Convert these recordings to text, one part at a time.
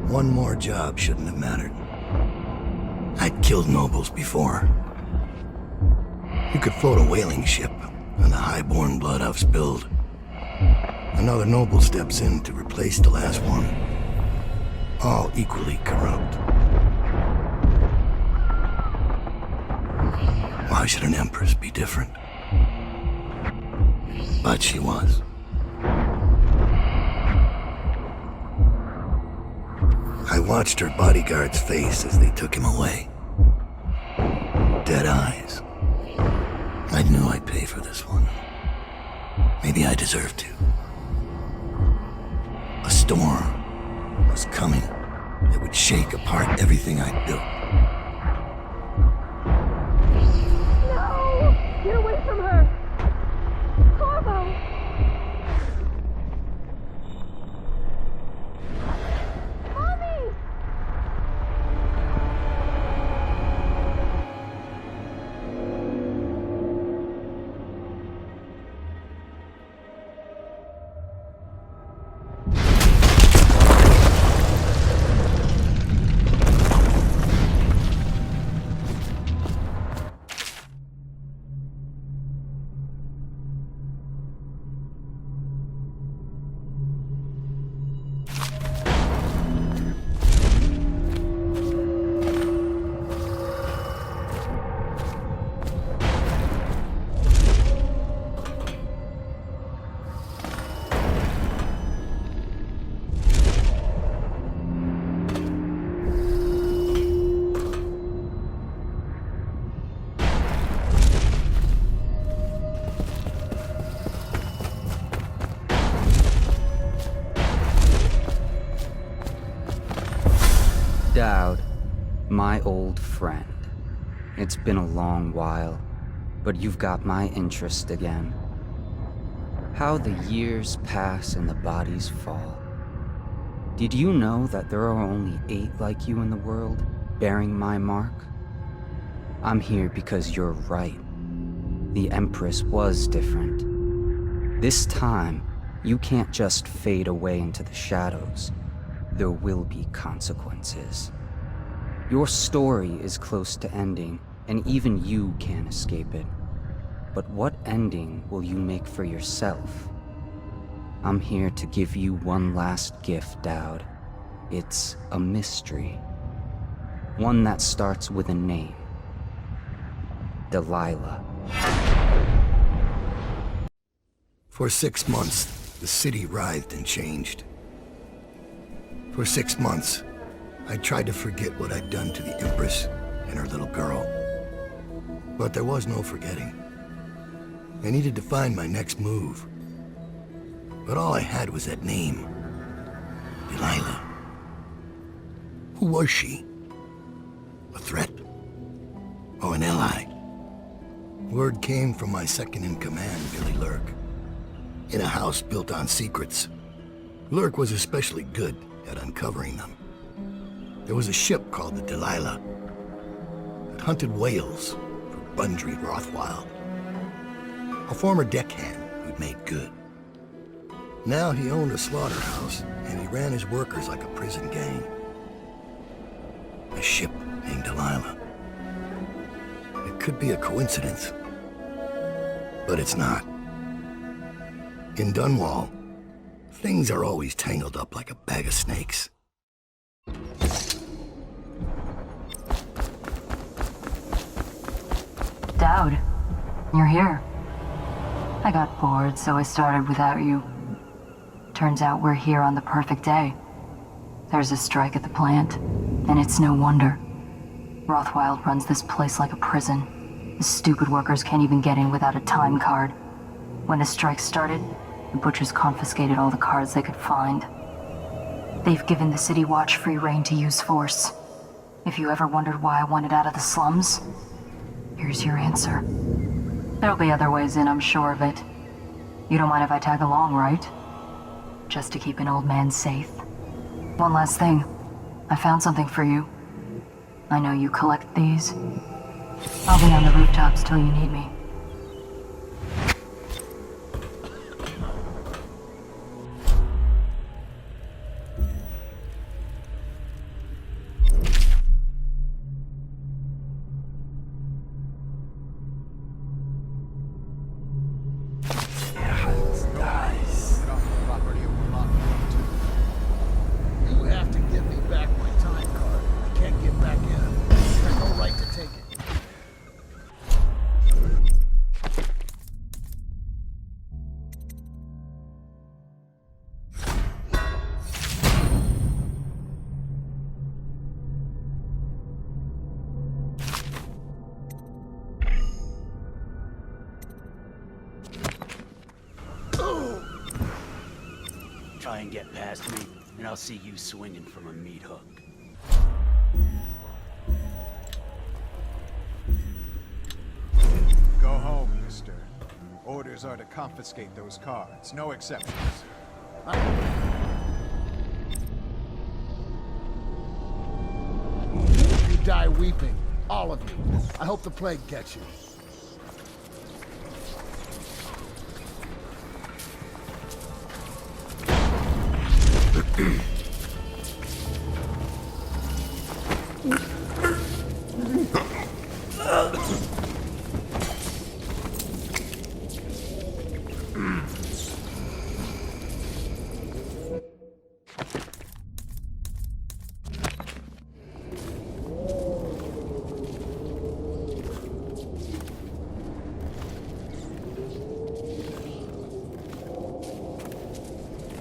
One more job shouldn't have mattered. I'd killed nobles before. You could float a whaling ship, and the high-born blood I've spilled. Another noble steps in to replace the last one. All equally corrupt. Why should an empress be different? But she was. I watched her bodyguard's face as they took him away. Dead eyes. I knew I'd pay for this one. Maybe I deserved to. A storm was coming that would shake apart everything I'd built. No! Get away from her! Corvo! Mommy! Dowd, my old friend. It's been a long while, but you've got my interest again. How the years pass and the bodies fall. Did you know that there are only 8 like you in the world, bearing my mark? I'm here because you're right. The Empress was different. This time, you can't just fade away into the shadows. There will be consequences. Your story is close to ending, and even you can't escape it. But what ending will you make for yourself? I'm here to give you one last gift, Dowd. It's a mystery. One that starts with a name. Delilah. For 6 months, the city writhed and changed. For 6 months, I tried to forget what I'd done to the Empress and her little girl. But there was no forgetting. I needed to find my next move. But all I had was that name. Delilah. Who was she? A threat? Or an ally? Word came from my second-in-command, Billy Lurk. In a house built on secrets, Lurk was especially good at uncovering them. There was a ship called the Delilah that hunted whales for Bundry Rothwild, a former deckhand who'd made good. Now he owned a slaughterhouse, and he ran his workers like a prison gang. A ship named Delilah. It could be a coincidence, but it's not. In Dunwall, things are always tangled up like a bag of snakes. Dowd, you're here. I got bored, so I started without you. Turns out we're here on the perfect day. There's a strike at the plant, and it's no wonder. Rothwild runs this place like a prison. The stupid workers can't even get in without a time card. When the strike started, the butchers confiscated all the cards they could find. They've given the City Watch free rein to use force. If you ever wondered why I wanted out of the slums, here's your answer. There'll be other ways in, I'm sure of it. You don't mind if I tag along, right? Just to keep an old man safe. One last thing. I found something for you. I know you collect these. I'll be on the rooftops till you need me. try and get past me, and I'll see you swinging from a meat hook. Go home, mister. Orders are to confiscate those cards, no exceptions. You die weeping, all of you. I hope the plague gets you.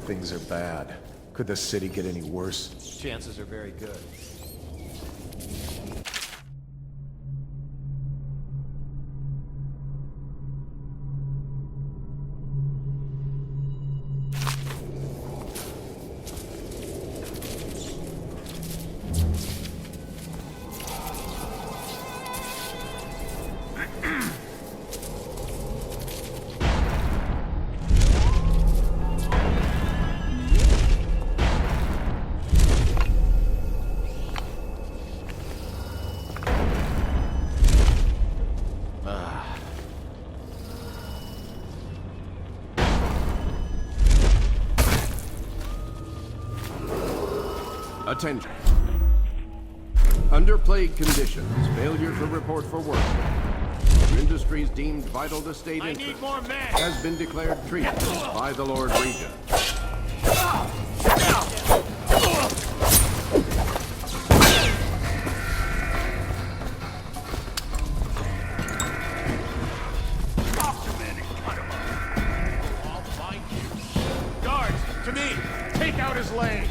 Things are bad. Could the city get any worse? Chances are very good. Attention. Under plague conditions, failure to report for work. Industries deemed vital to state interest has been declared treasonous by the Lord Regent. Guards, to me! Take out his legs!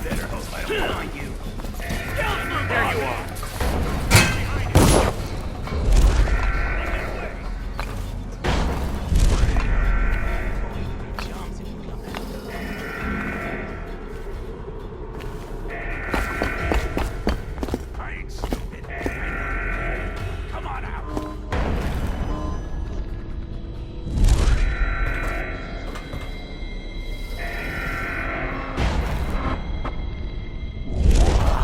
Better hope I don't find you. There you are. I ain't stupid. Come on out.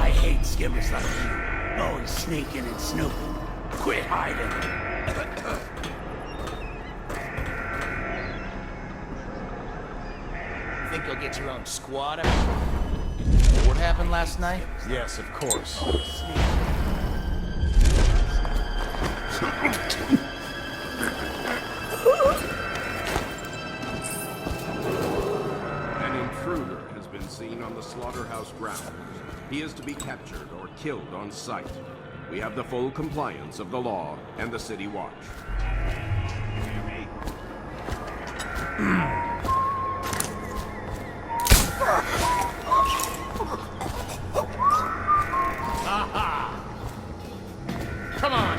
I hate skimmers like you. Always sneaking and snooping. Quit hiding. Think you'll get your own squad? What happened last night? Yes, of course. An intruder has been seen on the slaughterhouse grounds. He is to be captured or killed on sight. We have the full compliance of the law and the city watch. Come on!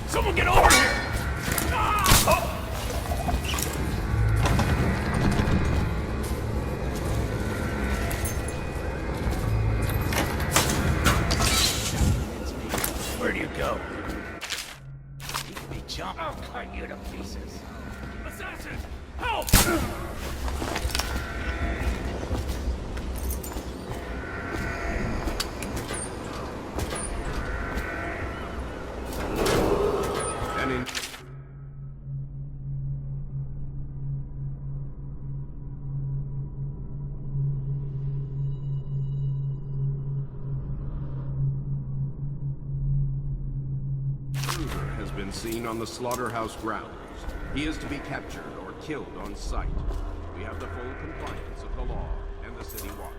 Someone get over here! Where do you go? You can be jumped. I'll cut you to pieces. Assassin! Help! seen on the slaughterhouse grounds. He is to be captured or killed on sight. We have the full compliance of the law and the city watch.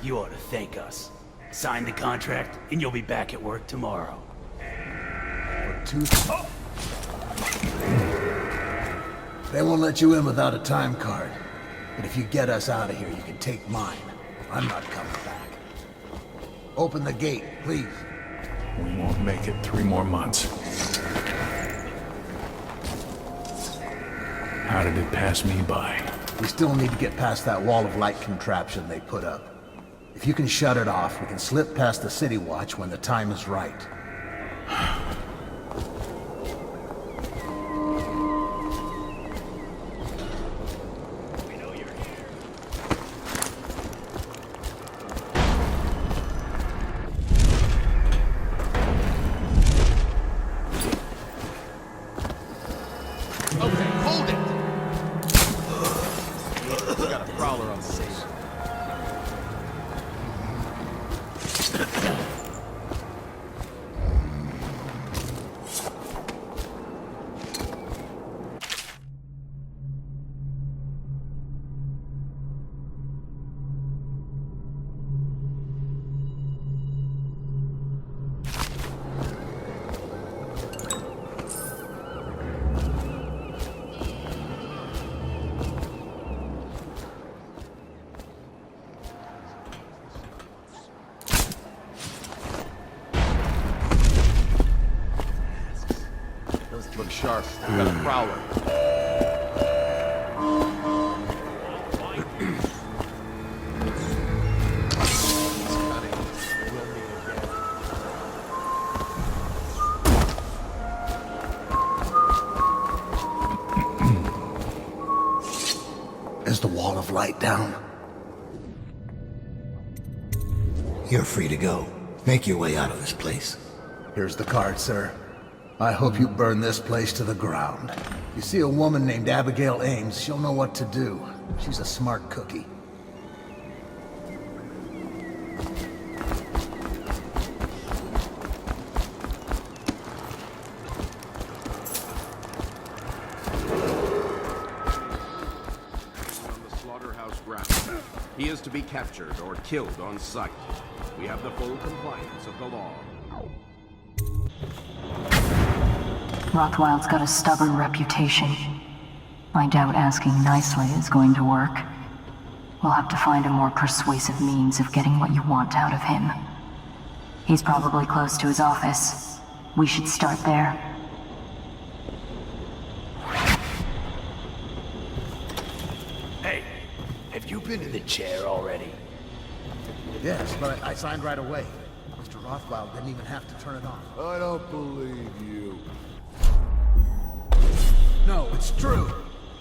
You ought to thank us. Sign the contract, and you'll be back at work tomorrow. They won't let you in without a time card. But if you get us out of here, you can take mine. I'm not coming back. Open the gate, please. We won't make it 3 more months. How did it pass me by? We still need to get past that wall of light contraption they put up. If you can shut it off, we can slip past the city watch when the time is right. Okay, hold it! We got a prowler on the scene. Look sharp. We got a prowler. Is the wall of light down? You're free to go. Make your way out of this place. Here's the card, sir. I hope you burn this place to the ground. You see a woman named Abigail Ames, she'll know what to do. She's a smart cookie. On the slaughterhouse grounds. He is to be captured or killed on sight. We have the full compliance of the law. Rothwild's got a stubborn reputation. I doubt asking nicely is going to work. We'll have to find a more persuasive means of getting what you want out of him. He's probably close to his office. We should start there. Hey, have you been to the chair already? Yes, but I signed right away. Mr. Rothwild didn't even have to turn it on. I don't believe you. No, it's true.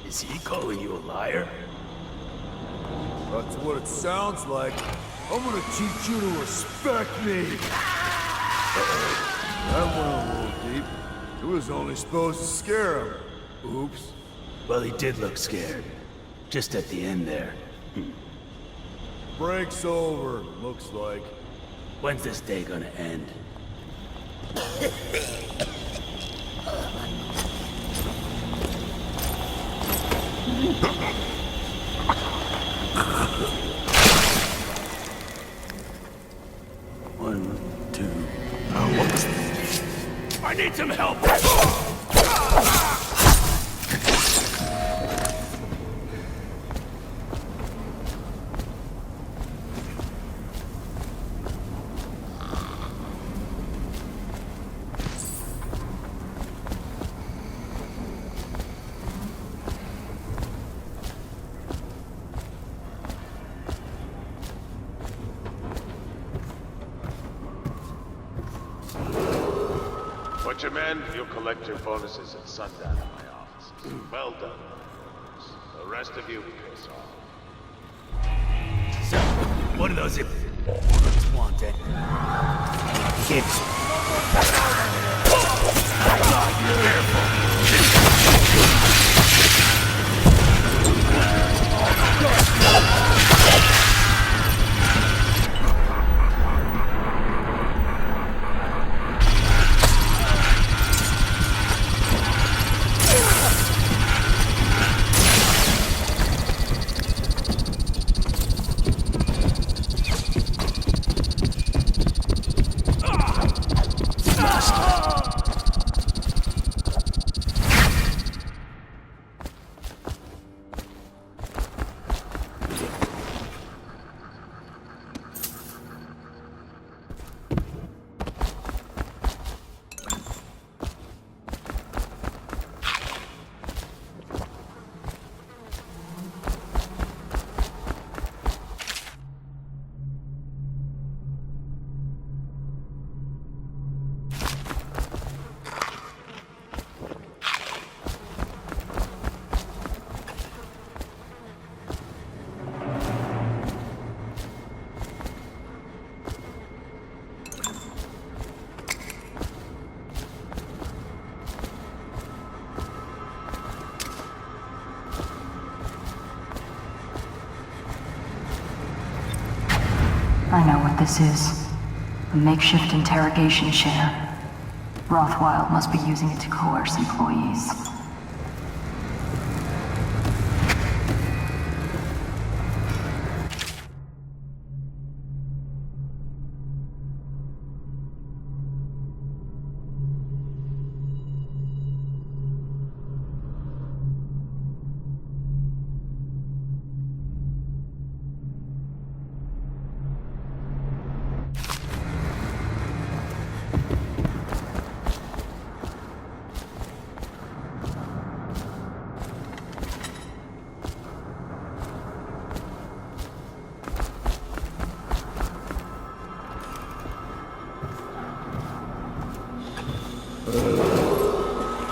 Is he calling you a liar? That's what it sounds like. I'm gonna teach you to respect me. That went a little deep. It was only supposed to scare him. Oops. Well, he did look scared. Just at the end there. Break's over, looks like. When's this day gonna end? One, two. What's this? I need some help! Butcherman, you'll collect your bonuses at sundown at my offices. Well done. The rest of you, piss off. So, what are those wanted? Kids. I know what this is. A makeshift interrogation chair. Rothwild must be using it to coerce employees.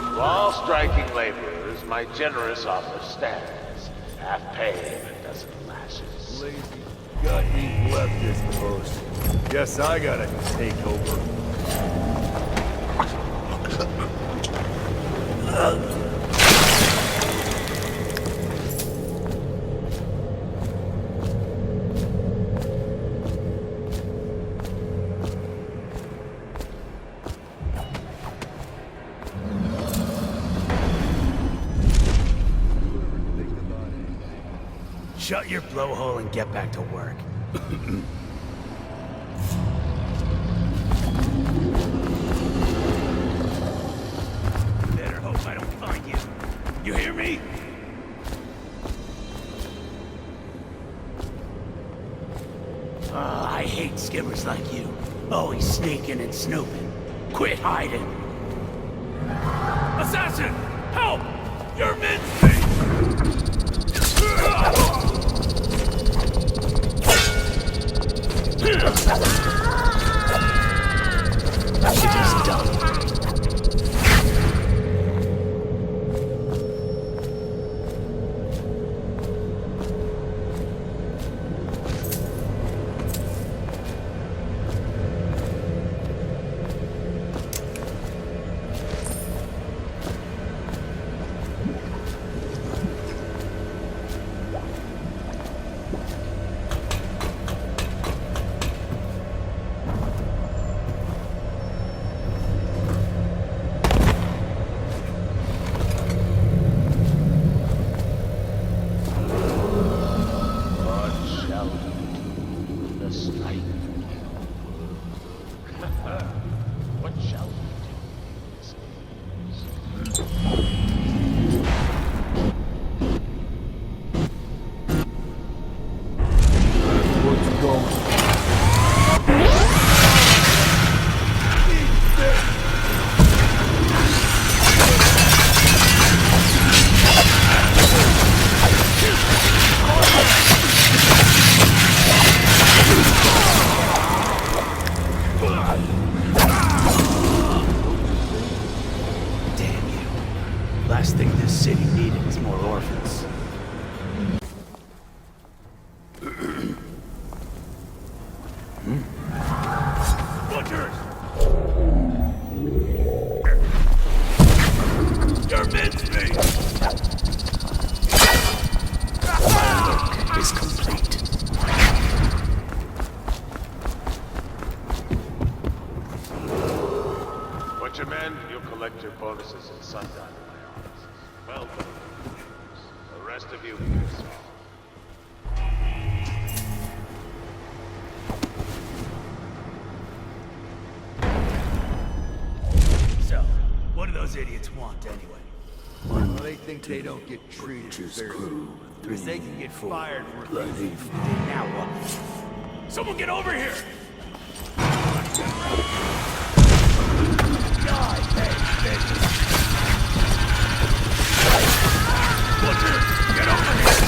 To all striking laborers, my generous offer stands. Half pay and a dozen lashes. Lazy, gut-eating leftist post. Guess I gotta take over. Shut your blowhole and get back to work. Better hope I don't find you. You hear me? I hate skimmers like you. Always sneaking and snooping. Quit hiding. Assassin! Help! You're mincemeat! It is done. Last thing this city needed is more orphans. Butchers! Your mincemeat! My work is complete. Butchermen, you'll collect your bonuses at sundown in my office. Well done. The rest of you, peace. So, what do those idiots want anyway? Well, they think they don't get treated fairly. Because they can get fired for bloody. Now what? Someone get over here! Die, bitch! Butcher, get over here!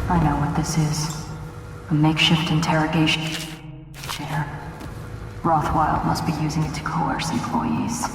I know what this is. A makeshift interrogation chair. Rothwild must be using it to coerce employees.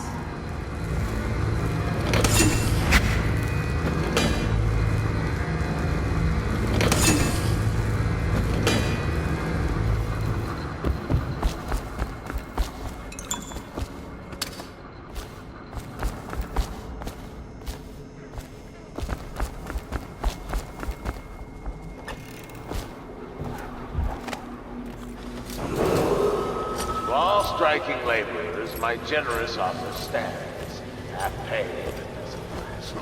To all striking laborers, my generous offer stands. Half pay if it doesn't last.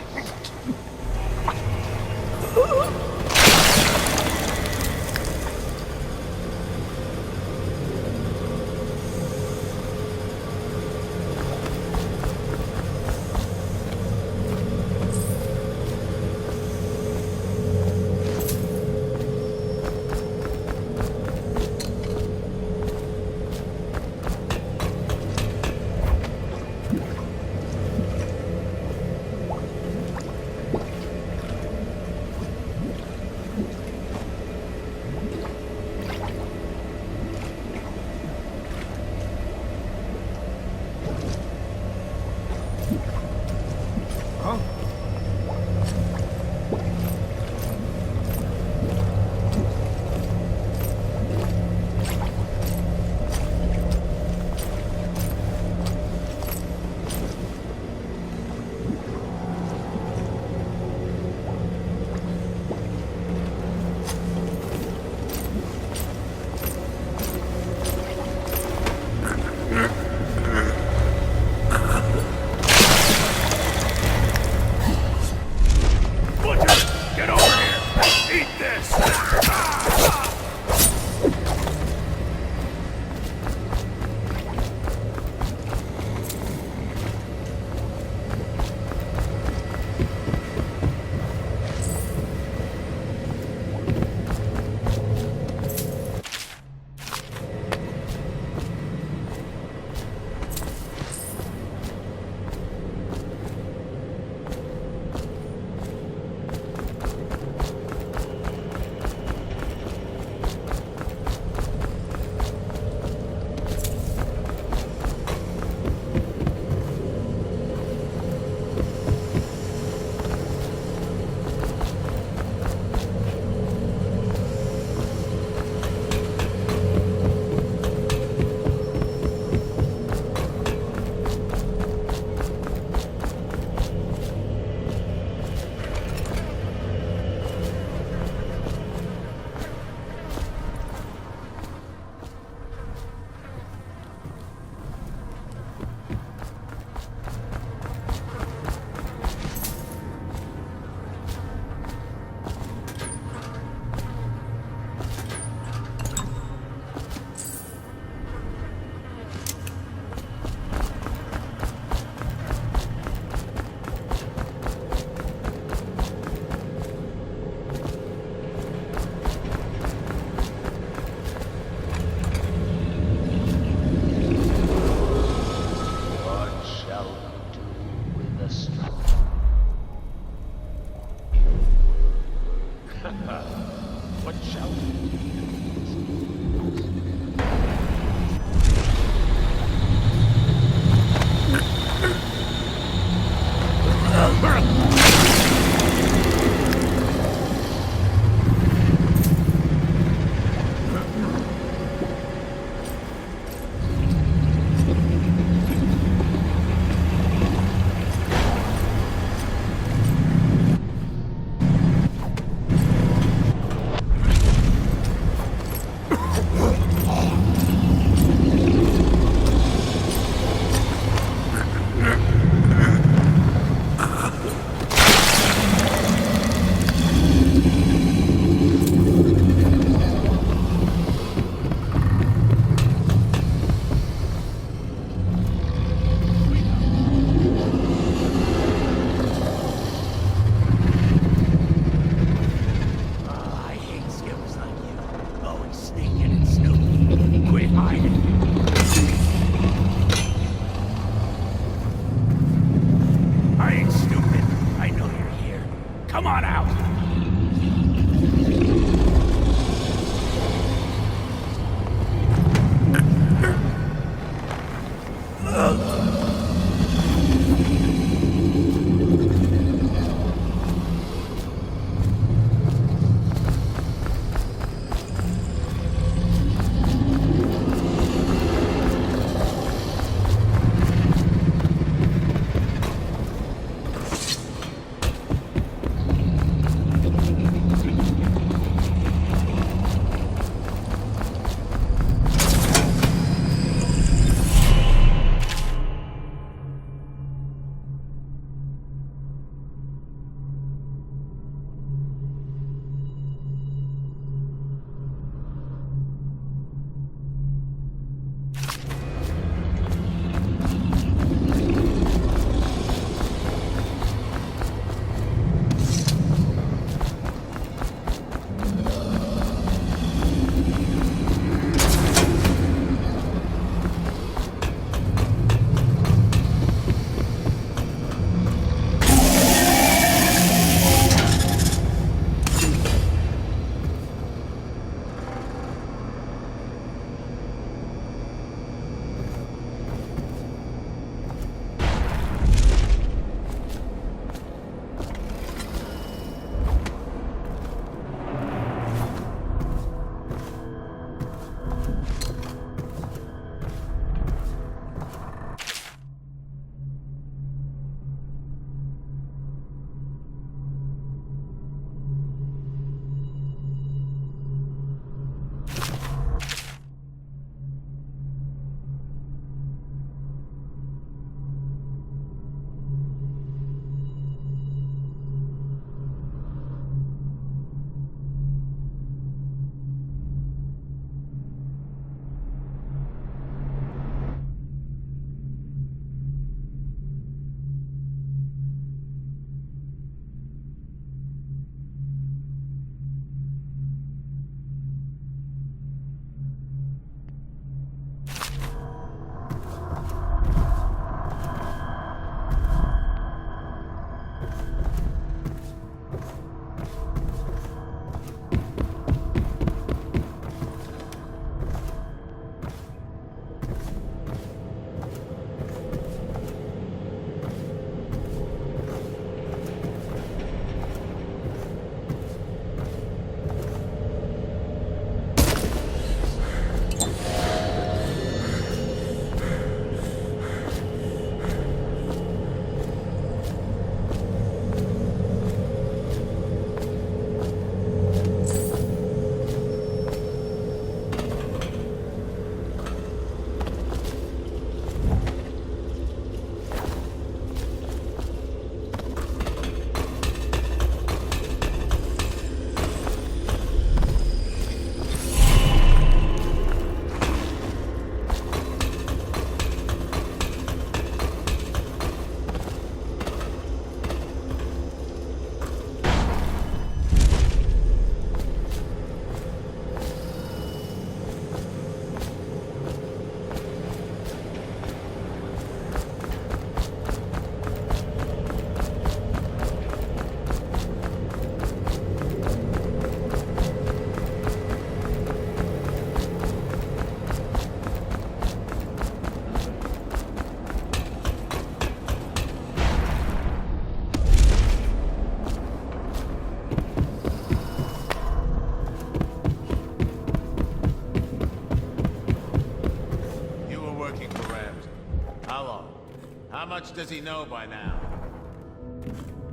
How much does he know by now?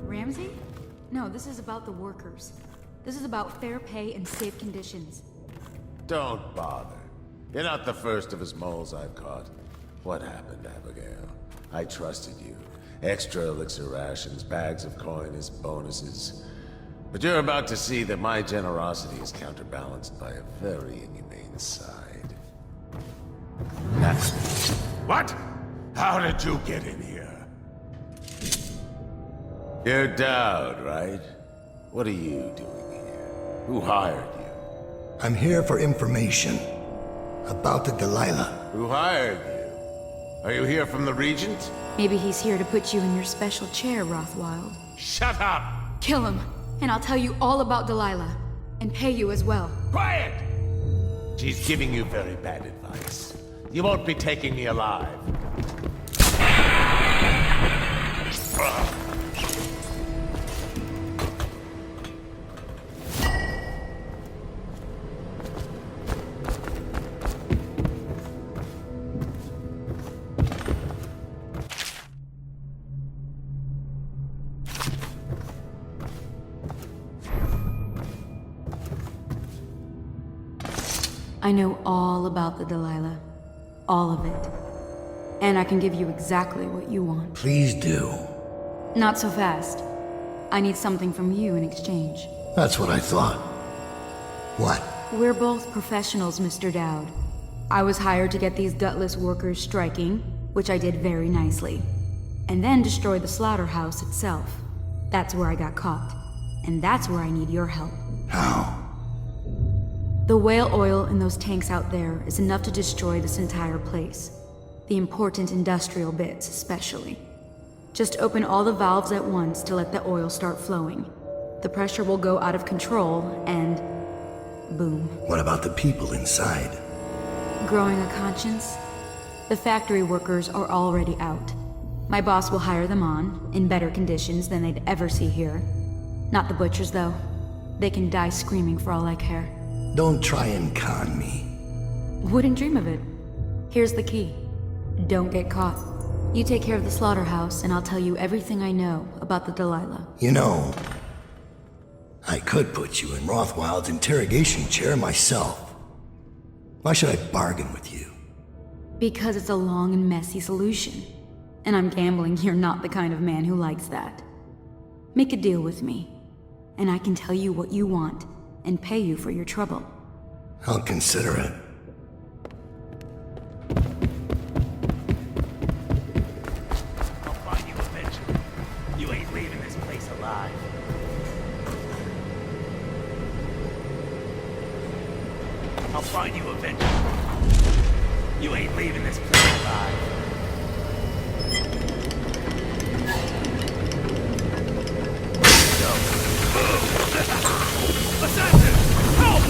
Ramsey? No, this is about the workers. This is about fair pay and safe conditions. Don't bother. You're not the first of his moles I've caught. What happened, Abigail? I trusted you. Extra elixir rations, bags of coin as bonuses. But you're about to see that my generosity is counterbalanced by a very inhumane side. That's me. What? How did you get in here? You're Dowd, right? What are you doing here? Who hired you? I'm here for information about the Delilah. Who hired you? Are you here from the Regent? Maybe he's here to put you in your special chair, Rothwild. Shut up! Kill him, and I'll tell you all about Delilah. And pay you as well. Quiet! She's giving you very bad advice. You won't be taking me alive. I know all about the Delilah. All of it. And I can give you exactly what you want. Please do. Not so fast. I need something from you in exchange. That's what I thought. What? We're both professionals, Mr. Dowd. I was hired to get these gutless workers striking, which I did very nicely. And then destroy the slaughterhouse itself. That's where I got caught. And that's where I need your help. How? The whale oil in those tanks out there is enough to destroy this entire place. The important industrial bits, especially. Just open all the valves at once to let the oil start flowing. The pressure will go out of control, and... boom. What about the people inside? Growing a conscience? The factory workers are already out. My boss will hire them on, in better conditions than they'd ever see here. Not the butchers, though. They can die screaming for all I care. Don't try and con me. Wouldn't dream of it. Here's the key. Don't get caught. You take care of the slaughterhouse, and I'll tell you everything I know about the Delilah. You know, I could put you in Rothwild's interrogation chair myself. Why should I bargain with you? Because it's a long and messy solution. And I'm gambling you're not the kind of man who likes that. Make a deal with me, and I can tell you what you want, and pay you for your trouble. I'll consider it. I'll find you eventually. You ain't leaving this place alive. I'll find you eventually. You ain't leaving this place alive. Assassin! Help!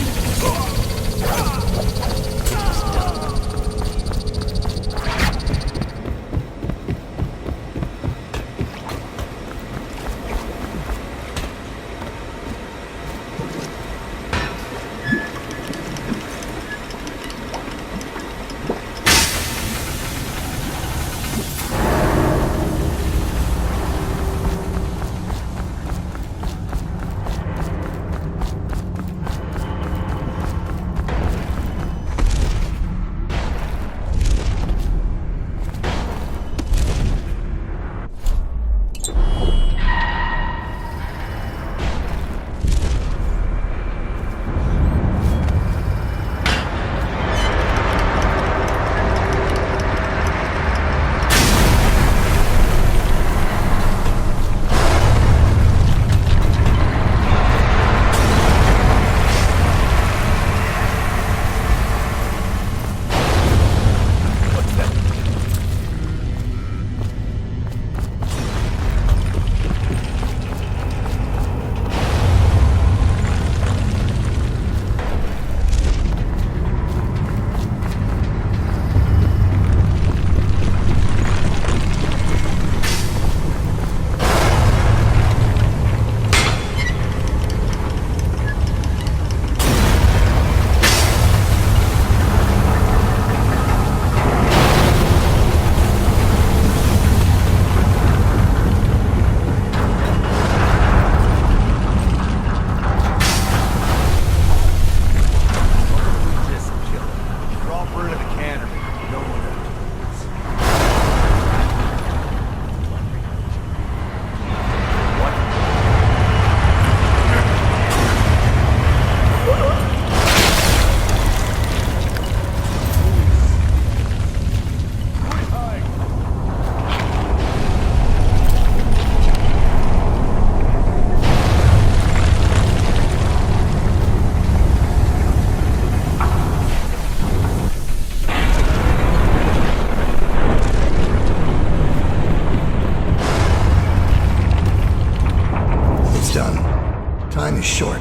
Time is short.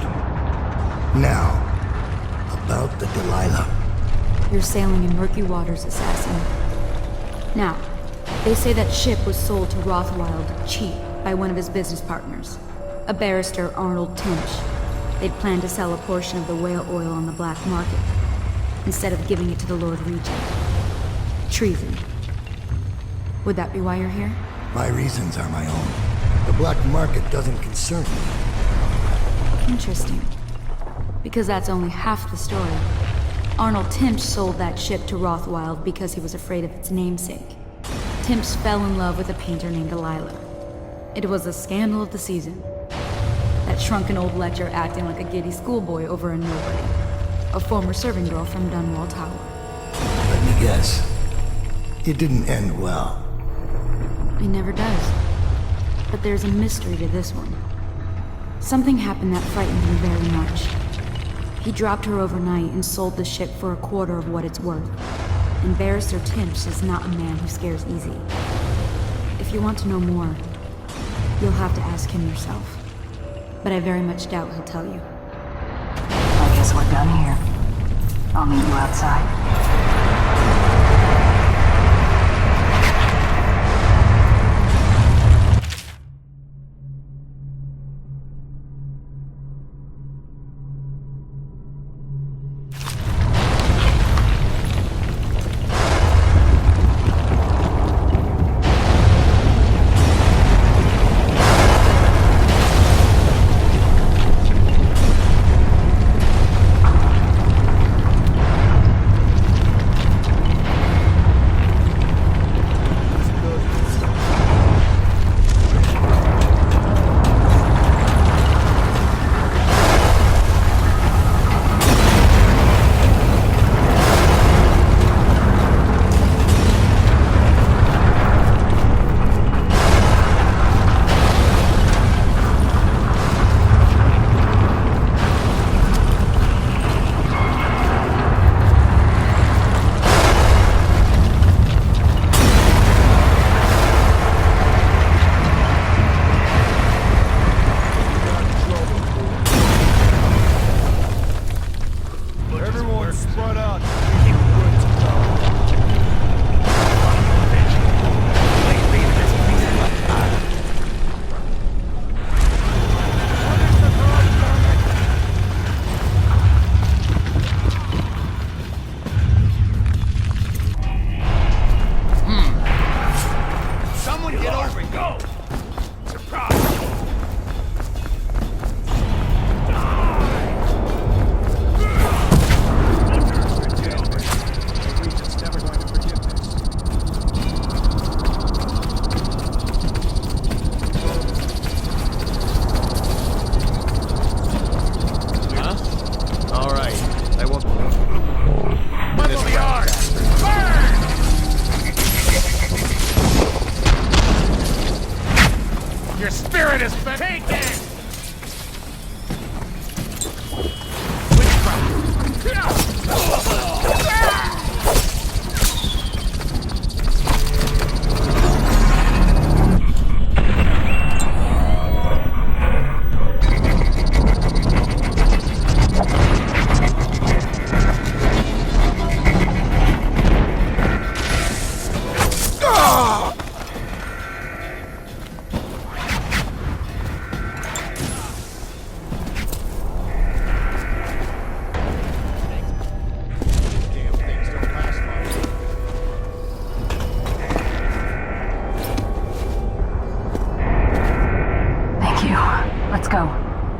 Now, about the Delilah. You're sailing in murky waters, assassin. Now, they say that ship was sold to Rothwild cheap by one of his business partners, a barrister Arnold Tinch. They'd planned to sell a portion of the whale oil on the black market, instead of giving it to the Lord Regent. Treason. Would that be why you're here? My reasons are my own. The black market doesn't concern me. Interesting. Because that's only half the story. Arnold Timsh sold that ship to Rothwild because he was afraid of its namesake. Timsh fell in love with a painter named Delilah. It was the scandal of the season. That shrunken old lecturer acting like a giddy schoolboy over a nobody. A former serving girl from Dunwall Tower. Let me guess. It didn't end well. It never does. But there's a mystery to this one. Something happened that frightened me very much. He dropped her overnight and sold the ship for a quarter of what it's worth. And Barrister Timsh is not a man who scares easy. If you want to know more, you'll have to ask him yourself. But I very much doubt he'll tell you. I guess we're done here. I'll meet you outside.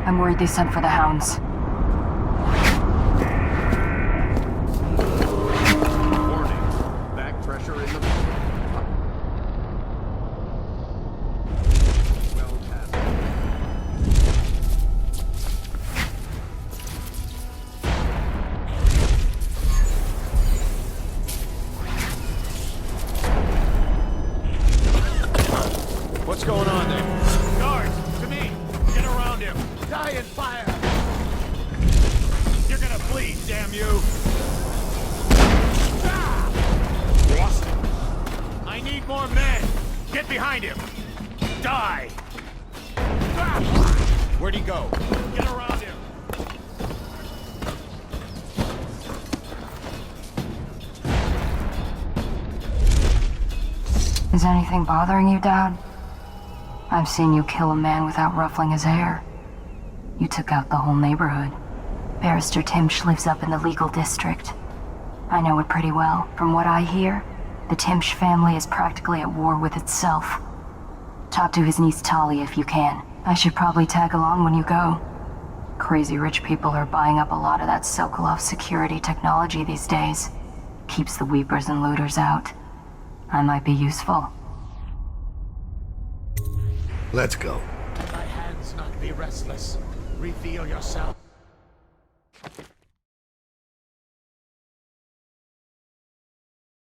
I'm worried they sent for the hounds. Warning. Back pressure in the... Well past. What's going on there? Guards, to me! Get around him! Die in fire! You're gonna bleed, damn you! I need more men! Get behind him! Die! Where'd he go? Get around him! Is anything bothering you, Dad? I've seen you kill a man without ruffling his hair. You took out the whole neighborhood. Barrister Timsh lives up in the legal district. I know it pretty well. From what I hear, the Timsh family is practically at war with itself. Talk to his niece Talia if you can. I should probably tag along when you go. Crazy rich people are buying up a lot of that Sokolov security technology these days. Keeps the weepers and looters out. I might be useful. Let's go. Let thy hands not be restless. Reveal yourself.